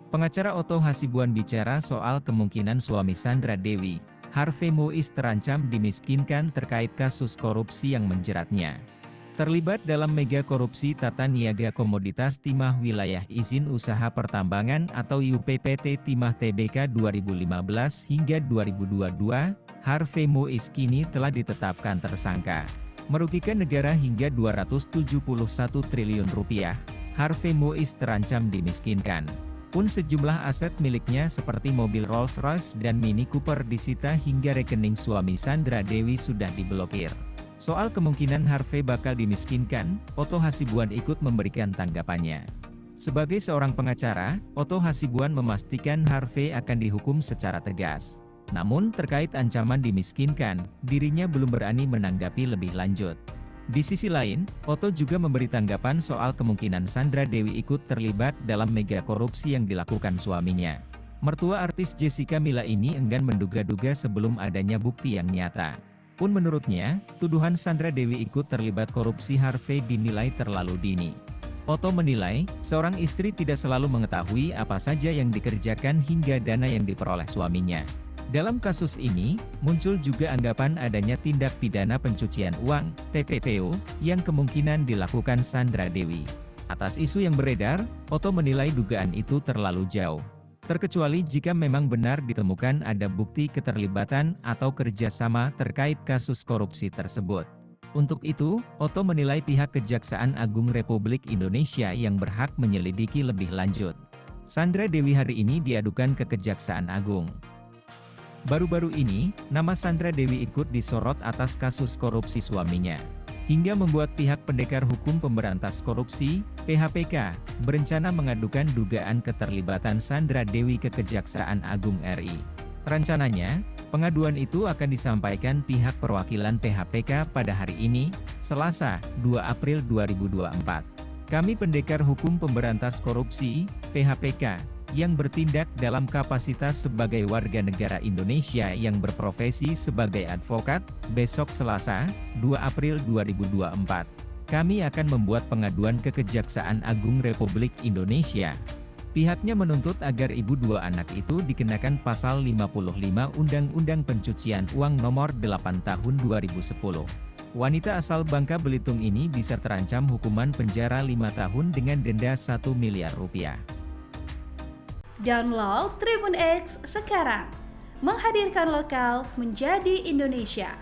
Pengacara Otto Hasibuan bicara soal kemungkinan suami Sandra Dewi, Harvey Mois terancam dimiskinkan terkait kasus korupsi yang menjeratnya. Terlibat dalam mega korupsi tata niaga komoditas timah wilayah izin usaha pertambangan atau UPPT Timah Tbk 2015 hingga 2022, Harvey Mois kini telah ditetapkan tersangka. Merugikan negara hingga 271 triliun rupiah, Harvey Mois terancam dimiskinkan. Pun sejumlah aset miliknya seperti mobil Rolls-Royce dan Mini Cooper disita hingga rekening suami Sandra Dewi sudah diblokir. Soal kemungkinan Harvey bakal dimiskinkan, Otto Hasibuan ikut memberikan tanggapannya. Sebagai seorang pengacara, Otto Hasibuan memastikan Harvey akan dihukum secara tegas. Namun terkait ancaman dimiskinkan, dirinya belum berani menanggapi lebih lanjut. Di sisi lain, Otto juga memberi tanggapan soal kemungkinan Sandra Dewi ikut terlibat dalam mega korupsi yang dilakukan suaminya. Mertua artis Jessica Mila ini enggan menduga-duga sebelum adanya bukti yang nyata. Pun menurutnya, tuduhan Sandra Dewi ikut terlibat korupsi Harvey dinilai terlalu dini. Otto menilai, seorang istri tidak selalu mengetahui apa saja yang dikerjakan hingga dana yang diperoleh suaminya. Dalam kasus ini, muncul juga anggapan adanya tindak pidana pencucian uang, TPPO, yang kemungkinan dilakukan Sandra Dewi. Atas isu yang beredar, Otto menilai dugaan itu terlalu jauh. Terkecuali jika memang benar ditemukan ada bukti keterlibatan atau kerjasama terkait kasus korupsi tersebut. Untuk itu, Otto menilai pihak Kejaksaan Agung Republik Indonesia yang berhak menyelidiki lebih lanjut. Sandra Dewi hari ini diadukan ke Kejaksaan Agung. Baru-baru ini, nama Sandra Dewi ikut disorot atas kasus korupsi suaminya. Hingga membuat pihak Pendekar Hukum Pemberantas Korupsi, PHPK, berencana mengadukan dugaan keterlibatan Sandra Dewi ke Kejaksaan Agung RI. Rencananya, pengaduan itu akan disampaikan pihak perwakilan PHPK pada hari ini, Selasa, 2 April 2024. Kami Pendekar Hukum Pemberantas Korupsi, PHPK, yang bertindak dalam kapasitas sebagai warga negara Indonesia yang berprofesi sebagai advokat, besok Selasa, 2 April 2024. Kami akan membuat pengaduan ke Kejaksaan Agung Republik Indonesia. Pihaknya menuntut agar ibu dua anak itu dikenakan pasal 55 Undang-Undang Pencucian Uang Nomor 8 Tahun 2010. Wanita asal Bangka Belitung ini bisa terancam hukuman penjara 5 tahun dengan denda 1 miliar rupiah. Download Tribun X sekarang, menghadirkan lokal menjadi Indonesia.